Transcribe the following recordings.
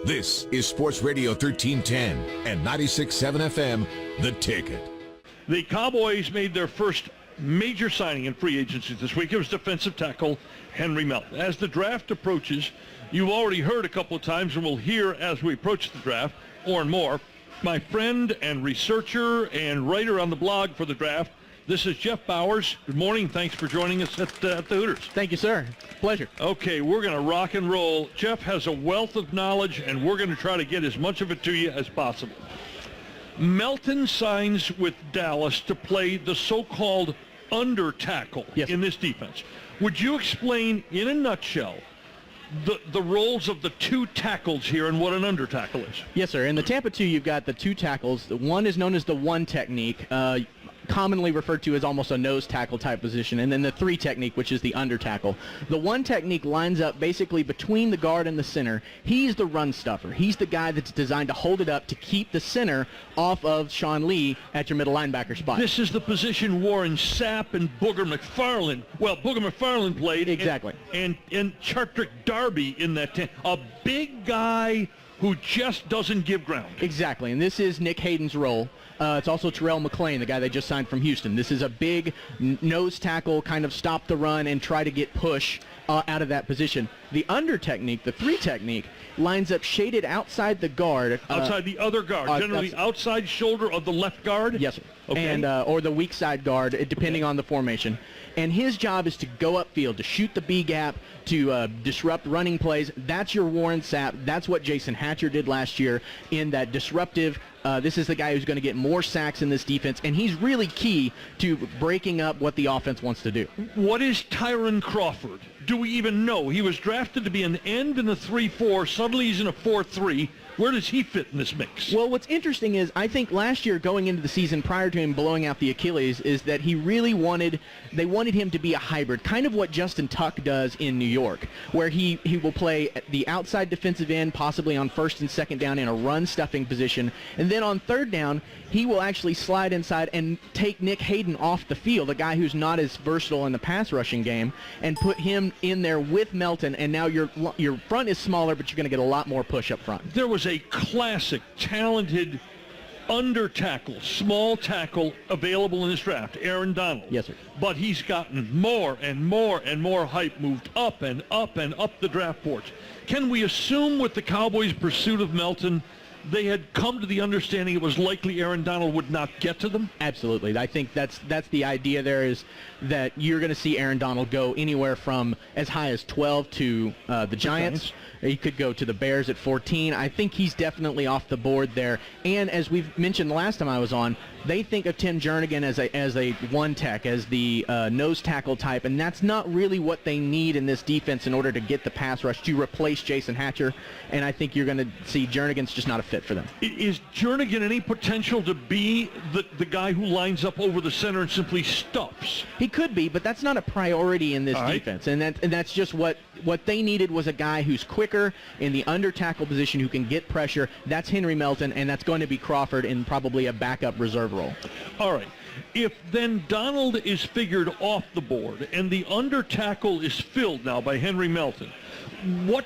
This is Sports Radio 1310 and 96.7 FM, The Ticket. The Cowboys made their first major signing in free agency this week. It was defensive tackle Henry Melton. As the draft approaches, you've already heard a couple of times, and we'll hear as we approach the draft more and more, my friend and researcher and writer on the blog for the draft, this is Jeff Bowers. Good morning. Thanks for joining us at the Hooters. Thank you, sir. Pleasure. Okay, we're going to rock and roll. Jeff has a wealth of knowledge, and we're going to try to get as much of it to you as possible. Melton signs with Dallas to play the so-called under tackle in this defense. Would you explain, in a nutshell, the roles of the two tackles here and what an under tackle is? Yes, sir. In the Tampa 2, you've got the two tackles. The one is known as the one technique, commonly referred to as almost a nose tackle type position, and then the three technique, which is the under tackle. The one technique lines up basically between the guard and the center. He's the run stuffer. He's the guy that's designed to hold it up to keep the center off of Sean Lee at your middle linebacker spot. This is the position Warren Sapp and Booger McFarland, Booger McFarland played. Exactly. And Chartrick Darby in that team. A big guy who just doesn't give ground. Exactly, and this is Nick Hayden's role. It's also Terrell McClain, the guy they just signed from Houston. This is a big nose tackle, kind of stop the run and try to get push out of that position. The under technique, the three technique, lines up shaded outside the guard. Outside the other guard, generally outside shoulder of the left guard? Yes, sir. Okay. And, or the weak side guard, depending on the formation. And his job is to go upfield, to shoot the B gap, to disrupt running plays. That's your Warren Sapp. That's what Jason Hatcher did last year in that disruptive. This is the guy who's going to get more sacks in this defense, and he's really key to breaking up what the offense wants to do. What is Tyron Crawford? Do we even know? He was drafted to be an end in a 3-4. Suddenly he's in a 4-3. Where does he fit in this mix? Well, what's interesting is I think last year going into the season prior to him blowing out the Achilles is that he really wanted him to be a hybrid, kind of what Justin Tuck does in New York, where he will play the outside defensive end, possibly on first and second down in a run-stuffing position, and then on third down, he will actually slide inside and take Nick Hayden off the field, a guy who's not as versatile in the pass-rushing game, and put him in there with Melton, and now your front is smaller, but you're going to get a lot more push up front. There was a classic, talented under tackle, small tackle available in this draft, Aaron Donald. Yes, sir. But he's gotten more and more and more hype, moved up and up and up the draft boards. Can we assume with the Cowboys' pursuit of Melton, they had come to the understanding it was likely Aaron Donald would not get to them? Absolutely. I think that's the idea there, is that you're going to see Aaron Donald go anywhere from as high as 12 to the Giants. He could go to the Bears at 14. I think he's definitely off the board there. And as we've mentioned the last time I was on, they think of Tim Jernigan as a one tech, as the nose tackle type, and that's not really what they need in this defense in order to get the pass rush to replace Jason Hatcher. And I think you're going to see Jernigan's just not a fit for them. Is Jernigan any potential to be the guy who lines up over the center and simply stuffs? He could be, but that's not a priority in this defense. And that's just what they needed, was a guy who's quicker in the under tackle position, who can get pressure. That's Henry Melton, and that's going to be Crawford in probably a backup reserve role. All right. If then Donald is figured off the board and the under tackle is filled now by Henry Melton, what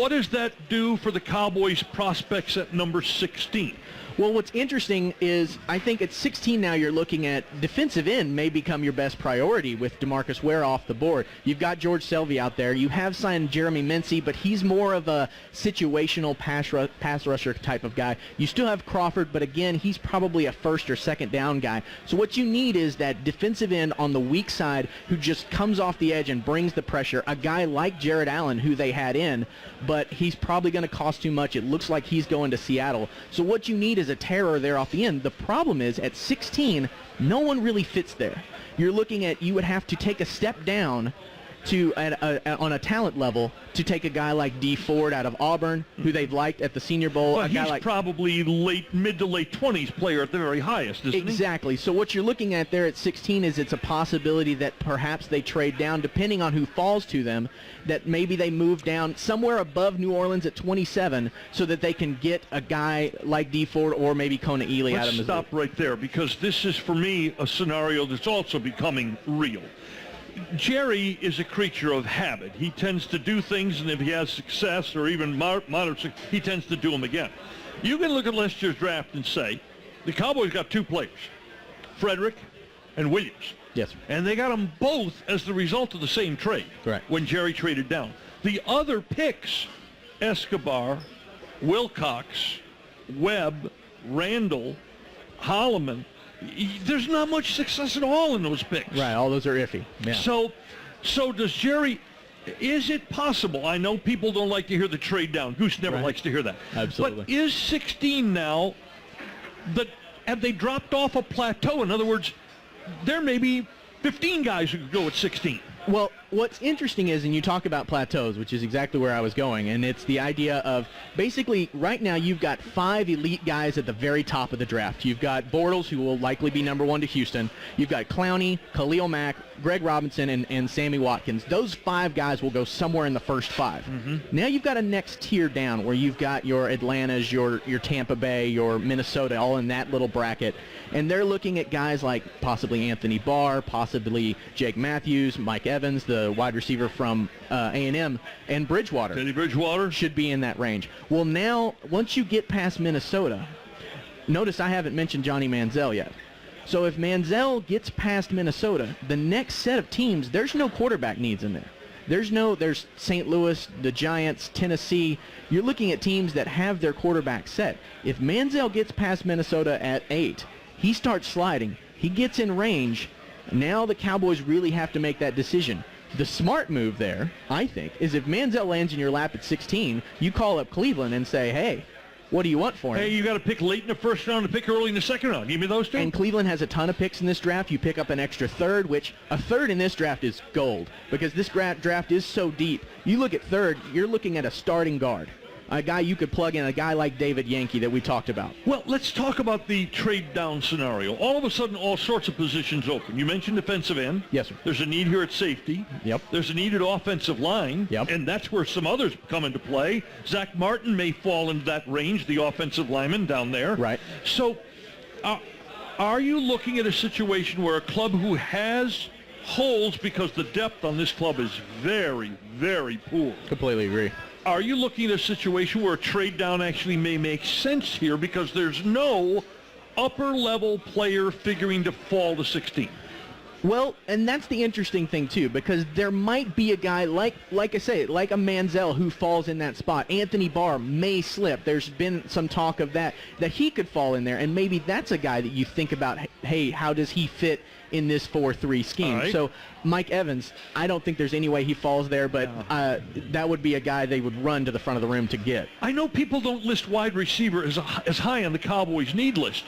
does that do for the Cowboys' prospects at number 16? Well, what's interesting is I think at 16 now you're looking at defensive end may become your best priority with DeMarcus Ware off the board. You've got George Selvey out there. You have signed Jeremy Mincy, but he's more of a situational pass rusher type of guy. You still have Crawford, but again, he's probably a first or second down guy. So what you need is that defensive end on the weak side who just comes off the edge and brings the pressure. A guy like Jared Allen, who they had in, but he's probably going to cost too much. It looks like he's going to Seattle. So what you need is a terror there off the end. The problem is at 16, no one really fits there. You're looking at, you would have to take a step down to on a talent level to take a guy like D. Ford out of Auburn, who they've liked at the Senior Bowl. Well, he's probably mid to late 20s player at the very highest, isn't he? Exactly. So what you're looking at there at 16 is it's a possibility that perhaps they trade down, depending on who falls to them, that maybe they move down somewhere above New Orleans at 27 so that they can get a guy like D. Ford or maybe Kona Ely out of Missouri. Let's stop right there, because this is, for me, a scenario that's also becoming real. Jerry is a creature of habit. He tends to do things, and if he has success or even moderate success, he tends to do them again. You can look at last year's draft and say, the Cowboys got two players, Frederick and Williams. Yes. And they got them both as the result of the same trade. Correct. When Jerry traded down. The other picks, Escobar, Wilcox, Webb, Randall, Holloman, there's not much success at all in those picks. Right, all those are iffy. Yeah. So does Jerry, is it possible? I know people don't like to hear the trade down. Goose never likes to hear that. Absolutely. But is 16 now, have they dropped off a plateau? In other words, there may be 15 guys who could go at 16. Well, what's interesting is, and you talk about plateaus, which is exactly where I was going, and it's the idea of basically right now you've got 5 elite guys at the very top of the draft. You've got Bortles, who will likely be number 1 to Houston. You've got Clowney, Khalil Mack, Greg Robinson, and Sammy Watkins. Those 5 guys will go somewhere in the first 5. Mm-hmm. Now you've got a next tier down where you've got your Atlantas, your Tampa Bay, your Minnesota, all in that little bracket. And they're looking at guys like possibly Anthony Barr, possibly Jake Matthews, Mike Evans, the wide receiver from A&M, and Bridgewater. Teddy Bridgewater should be in that range. Well, now, once you get past Minnesota, notice I haven't mentioned Johnny Manziel yet. So if Manziel gets past Minnesota, the next set of teams, there's no quarterback needs in there. There's St. Louis, the Giants, Tennessee. You're looking at teams that have their quarterback set. If Manziel gets past Minnesota at 8, he starts sliding. He gets in range. Now the Cowboys really have to make that decision. The smart move there, I think, is if Manziel lands in your lap at 16, you call up Cleveland and say, hey, what do you want for him? Hey, you got to pick late in the first round and pick early in the second round. Give me those two. And Cleveland has a ton of picks in this draft. You pick up an extra third, which a third in this draft is gold because this draft is so deep. You look at third, you're looking at a starting guard. A guy you could plug in, a guy like David Yankee that we talked about. Well, let's talk about the trade down scenario. All of a sudden, all sorts of positions open. You mentioned defensive end. Yes, sir. There's a need here at safety. Yep. There's a need at offensive line. Yep. And that's where some others come into play. Zach Martin may fall into that range, the offensive lineman down there. Right. So are you looking at a situation where a club who has holes, because the depth on this club is very, very poor. Completely agree. Are you looking at a situation where a trade down actually may make sense here because there's no upper-level player figuring to fall to 16? Well, and that's the interesting thing, too, because there might be a guy, like I say, like a Manziel who falls in that spot. Anthony Barr may slip. There's been some talk of that he could fall in there, and maybe that's a guy that you think about, hey, how does he fit in this 4-3 scheme? Right. So Mike Evans, I don't think there's any way he falls there, but that would be a guy they would run to the front of the room to get. I know people don't list wide receiver as high on the Cowboys' need list,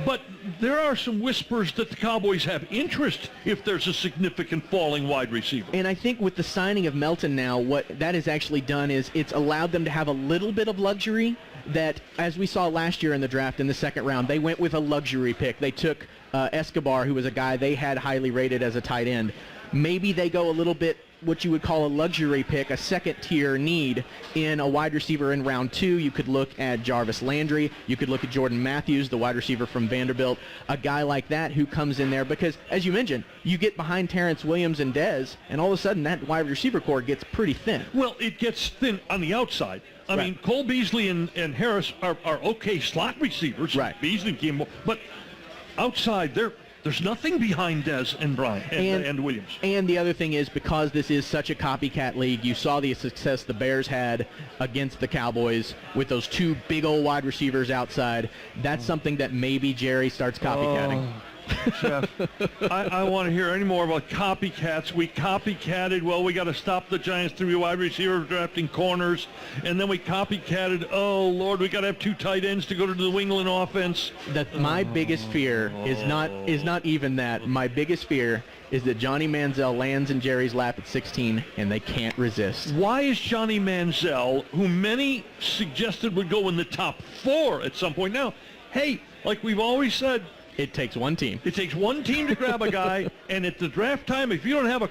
but there are some whispers that the Cowboys have interest if there's a significant falling wide receiver. And I think with the signing of Melton now, what that has actually done is it's allowed them to have a little bit of luxury that, as we saw last year in the draft in the second round, they went with a luxury pick. They took Escobar, who was a guy they had highly rated as a tight end. Maybe they go a little bit what you would call a luxury pick, a second-tier need in a wide receiver in round 2. You could look at Jarvis Landry. You could look at Jordan Matthews, the wide receiver from Vanderbilt, a guy like that who comes in there because, as you mentioned, you get behind Terrence Williams and Dez, and all of a sudden that wide receiver core gets pretty thin. Well, it gets thin on the outside. I mean, Cole Beasley and Harris are okay slot receivers. Right. Beasley came, but outside there's nothing behind Dez and Brian and Williams. And the other thing is, because this is such a copycat league, you saw the success the Bears had against the Cowboys with those 2 big old wide receivers outside. That's something that maybe Jerry starts copycatting. Jeff, I want to hear any more about copycats. We copycatted, well, we got to stop the Giants 3 wide receiver drafting corners, and then we copycatted, oh, Lord, we got to have 2 tight ends to go to the Wingland offense. My biggest fear is not even that. My biggest fear is that Johnny Manziel lands in Jerry's lap at 16, and they can't resist. Why is Johnny Manziel, who many suggested would go in the top 4 at some point, now, hey, like we've always said, it takes one team. It takes one team to grab a guy, and at the draft time, if you don't have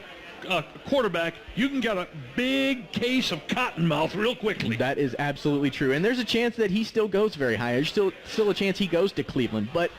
a quarterback, you can get a big case of cottonmouth real quickly. That is absolutely true. And there's a chance that he still goes very high. There's still a chance he goes to Cleveland. But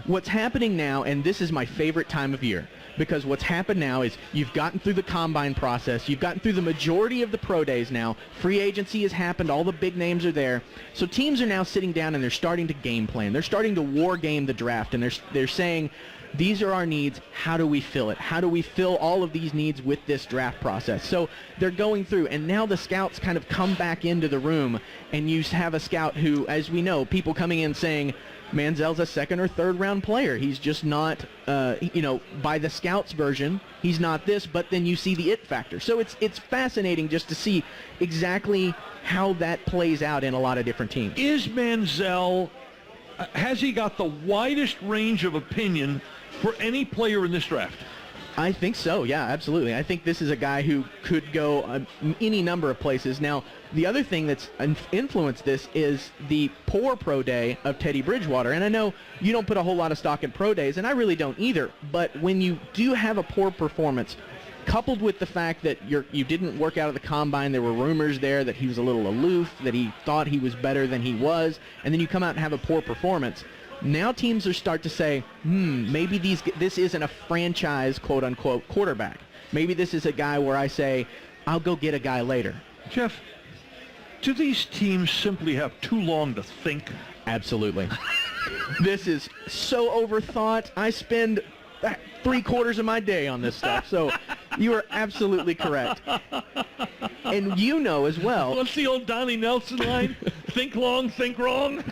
what's happening now, and this is my favorite time of year, because what's happened now is you've gotten through the combine process. You've gotten through the majority of the pro days now. Free agency has happened. All the big names are there. So teams are now sitting down and they're starting to game plan. They're starting to war game the draft, and they're saying, these are our needs. How do we fill it? How do we fill all of these needs with this draft process? So they're going through, and now the scouts kind of come back into the room, and you have a scout who, as we know, people coming in saying, Manziel's a second or third round player. He's just not, by the scouts version, he's not this, but then you see the it factor. So it's fascinating just to see exactly how that plays out in a lot of different teams. Is Manziel, has he got the widest range of opinion for any player in this draft? I think so, yeah, absolutely. I think this is a guy who could go any number of places. Now, the other thing that's influenced this is the poor pro day of Teddy Bridgewater. And I know you don't put a whole lot of stock in pro days, and I really don't either. But when you do have a poor performance, coupled with the fact that you didn't work out of the combine, there were rumors there that he was a little aloof, that he thought he was better than he was, and then you come out and have a poor performance. Now teams are start to say, maybe this isn't a franchise, quote-unquote, quarterback. Maybe this is a guy where I say, I'll go get a guy later. Jeff, do these teams simply have too long to think? Absolutely. This is so overthought. I spend 3/4 of my day on this stuff, so you are absolutely correct. And you know as well. What's the old Donnie Nelson line? Think long, think wrong.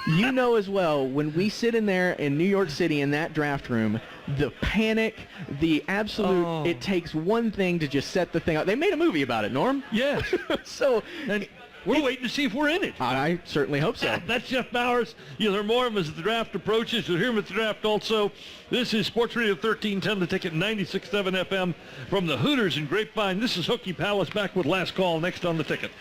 You know as well, when we sit in there in New York City in that draft room, the panic, the absolute, it takes one thing to just set the thing up. They made a movie about it, Norm. Yes. So and we're waiting to see if we're in it. I certainly hope so. That's Jeff Bowers. You'll hear more of him as the draft approaches. You'll hear him at the draft also. This is Sports Radio 1310, The Ticket, 96.7 FM from the Hooters in Grapevine. This is Hookie Palace back with Last Call next on The Ticket.